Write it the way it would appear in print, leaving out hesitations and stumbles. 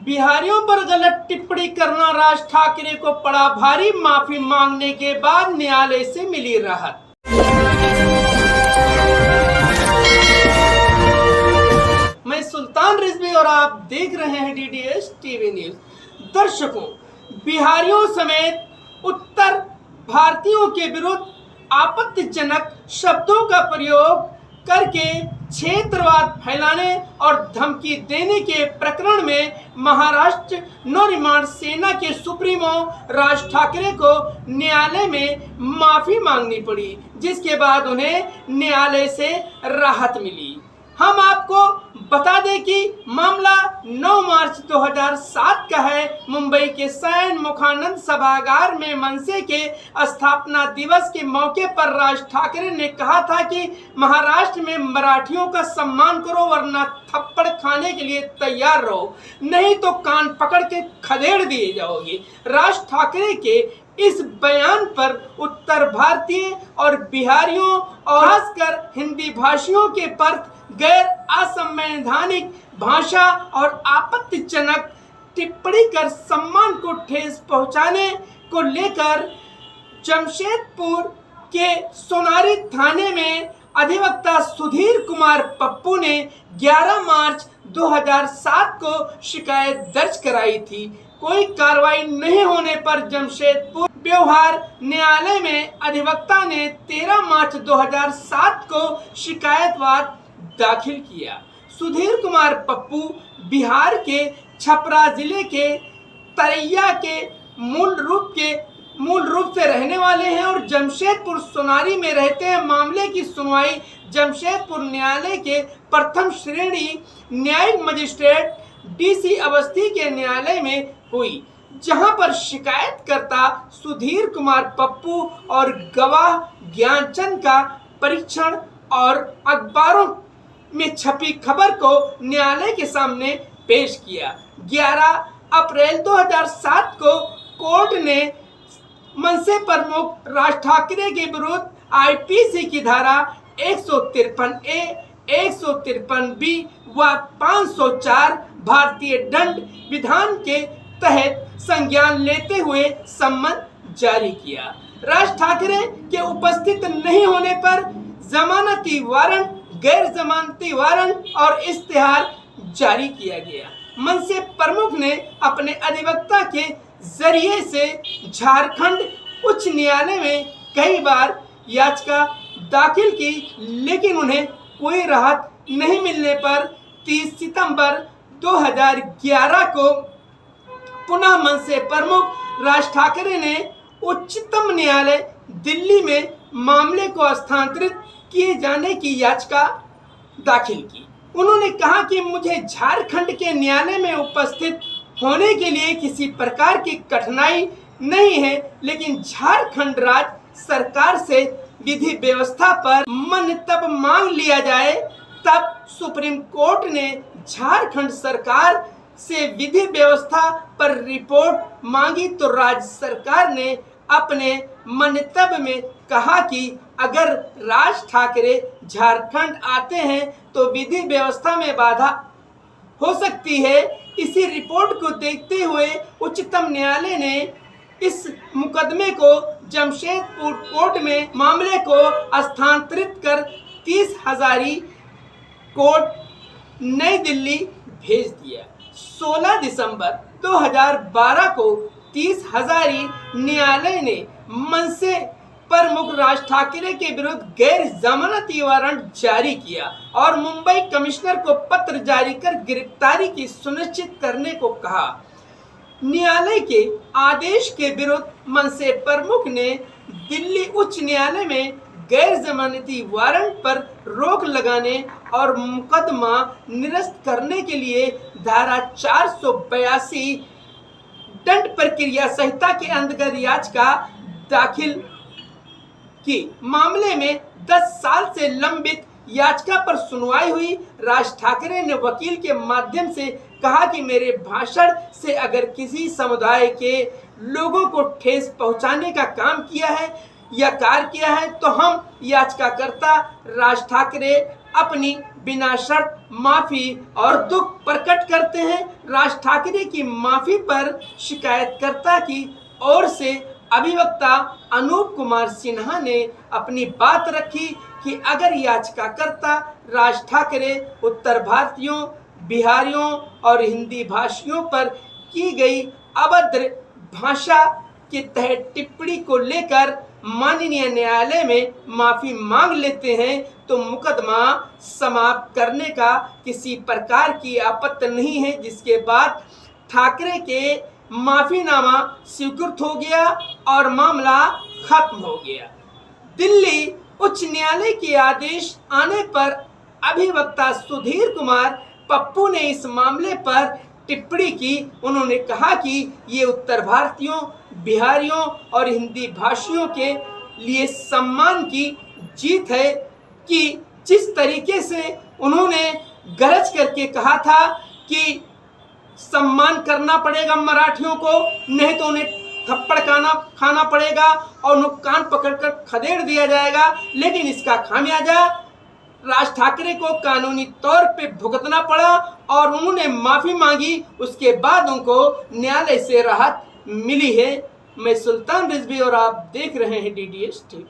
बिहारियों पर गलत टिप्पणी करना राज ठाकरे को पड़ा भारी। माफी मांगने के बाद न्यायालय से मिली राहत। मैं सुल्तान रिजवी और आप देख रहे हैं डीडीएस टीवी न्यूज। दर्शकों, बिहारियों समेत उत्तर भारतीयों के विरुद्ध आपत्तिजनक शब्दों का प्रयोग करके क्षेत्रवाद फैलाने और धमकी देने के प्रकरण में महाराष्ट्र नवनिर्माण सेना के सुप्रीमो राज ठाकरे को न्यायालय में माफी मांगनी पड़ी, जिसके बाद उन्हें न्यायालय से राहत मिली। हम आपको बता दें कि मामला 9 मार्च 2007 का है। मुंबई के सैन मुखानंद सभागार में मनसे के स्थापना दिवस के मौके पर राज ठाकरे ने कहा था कि महाराष्ट्र में मराठियों का सम्मान करो, वरना थप्पड़ खाने के लिए तैयार रहो, नहीं तो कान पकड़ के खदेड़ दिए जाओगे। राज ठाकरे के इस बयान पर उत्तर भारतीय और बिहारियों और खासकर हिंदी भाषियों के पर गैर असंवैधानिक भाषा और आपत्तिजनक टिप्पणी कर सम्मान को ठेस पहुंचाने को लेकर जमशेदपुर के सोनारी थाने में अधिवक्ता सुधीर कुमार पप्पू ने 11 मार्च 2007 को शिकायत दर्ज कराई थी। कोई कार्रवाई नहीं होने पर जमशेदपुर व्यवहार न्यायालय में अधिवक्ता ने 13 मार्च 2007 को शिकायतवाद दाखिल किया। सुधीर कुमार पप्पू बिहार के छपरा जिले के तरैया के मूल रूप से रहने वाले हैं और जमशेदपुर सोनारी में रहते हैं। मामले की सुनवाई जमशेदपुर न्यायालय के प्रथम श्रेणी न्यायिक मजिस्ट्रेट डीसी अवस्थी के न्यायालय में हुई, जहां पर शिकायतकर्ता सुधीर कुमार पप्पू और गवाह ज्ञानचंद का परीक्षण और अखबारों में छपी खबर को न्यायालय के सामने पेश किया। 11 अप्रैल 2007 को कोर्ट ने मनसे प्रमुख राज ठाकरे के विरुद्ध आईपीसी की धारा 153A, 153B व 504 भारतीय दंड विधान के तहत संज्ञान लेते हुए सम्मन जारी किया। राज ठाकरे के उपस्थित नहीं होने पर जमानती वारंट, गैर जमानती वारंट और इश्तिहार जारी किया गया। मनसे प्रमुख ने अपने अधिवक्ता के जरिए से झारखंड उच्च न्यायालय में कई बार याचिका दाखिल की, लेकिन उन्हें कोई राहत नहीं मिलने पर 30 सितंबर 2011 को पुनः मनसे प्रमुख राज ठाकरे ने उच्चतम न्यायालय दिल्ली में मामले को स्थानांतरित किए जाने की याचिका दाखिल की। उन्होंने कहा कि मुझे झारखंड के न्यायालय में उपस्थित होने के लिए किसी प्रकार की कठिनाई नहीं है, लेकिन झारखंड राज्य सरकार से विधि व्यवस्था पर मन्तव्य मांग लिया जाए। तब सुप्रीम कोर्ट ने झारखंड सरकार से विधि व्यवस्था पर रिपोर्ट मांगी तो राज्य सरकार ने अपने मंतव्य में कहा कि अगर राज ठाकरे झारखंड आते हैं तो विधि व्यवस्था में बाधा हो सकती है। इसी रिपोर्ट को देखते हुए उच्चतम न्यायालय ने इस मुकदमे को जमशेदपुर कोर्ट में मामले को स्थानांतरित कर 30 हजारी कोर्ट नई दिल्ली भेज दिया। 16 दिसंबर 2012 को 30 हजारी न्यायालय ने मनसे प्रमुख राज ठाकरे के विरुद्ध गैर जमानती वारंट जारी किया और मुंबई कमिश्नर को पत्र जारी कर गिरफ्तारी की सुनिश्चित करने को कहा। न्यायालय के आदेश के विरुद्ध मनसे प्रमुख ने दिल्ली उच्च न्यायालय में गैर जमानती वारंट पर रोक लगाने और मुकदमा निरस्त करने के लिए धारा 482 दंड प्रक्रिया संहिता के अंतर्गत याचिका दाखिल की। मामले में 10 साल से लंबित याचिका पर सुनवाई हुई। राज ठाकरे ने वकील के माध्यम से कहा कि मेरे भाषण से अगर किसी समुदाय के लोगों को ठेस पहुंचाने का काम किया है या कार्य किया है तो हम याचिकाकर्ता राज ठाकरे अपनी बिना शर्त माफी और दुख प्रकट करते हैं। राज ठाकरे की माफी पर शिकायतकर्ता की ओर से अभिवक्ता अनूप कुमार सिन्हा ने अपनी बात रखी कि अगर याचिकाकर्ता राज ठाकरे उत्तर भारतीयों, बिहारियों और हिंदी भाषियों पर की गई अभद्र भाषा के तहत टिप्पणी को लेकर माननीय न्यायालय में माफी मांग लेते हैं तो मुकदमा समाप्त करने का किसी प्रकार की आपत्ति नहीं है, जिसके बाद ठाकरे के माफीनामा स्वीकृत हो गया और मामला खत्म हो गया। दिल्ली उच्च न्यायालय के आदेश आने पर अभिवक्ता सुधीर कुमार पप्पू ने इस मामले पर टिप्पणी की। उन्होंने कहा कि ये उत्तर भारतीयों, बिहारियों और हिंदी भाषियों के लिए सम्मान की जीत है कि जिस तरीके से उन्होंने गरज करके कहा था कि सम्मान करना पड़ेगा मराठियों को, नहीं तो उन्हें थप्पड़ खाना पड़ेगा और उन्हें कान पकड़कर खदेड़ दिया जाएगा, लेकिन इसका खामियाजा राज ठाकरे को कानूनी तौर पे भुगतना पड़ा और उन्होंने माफी मांगी। उसके बाद उनको न्यायालय से राहत मिली है। मैं सुल्तान रिजवी और आप देख रहे हैं DDS TV।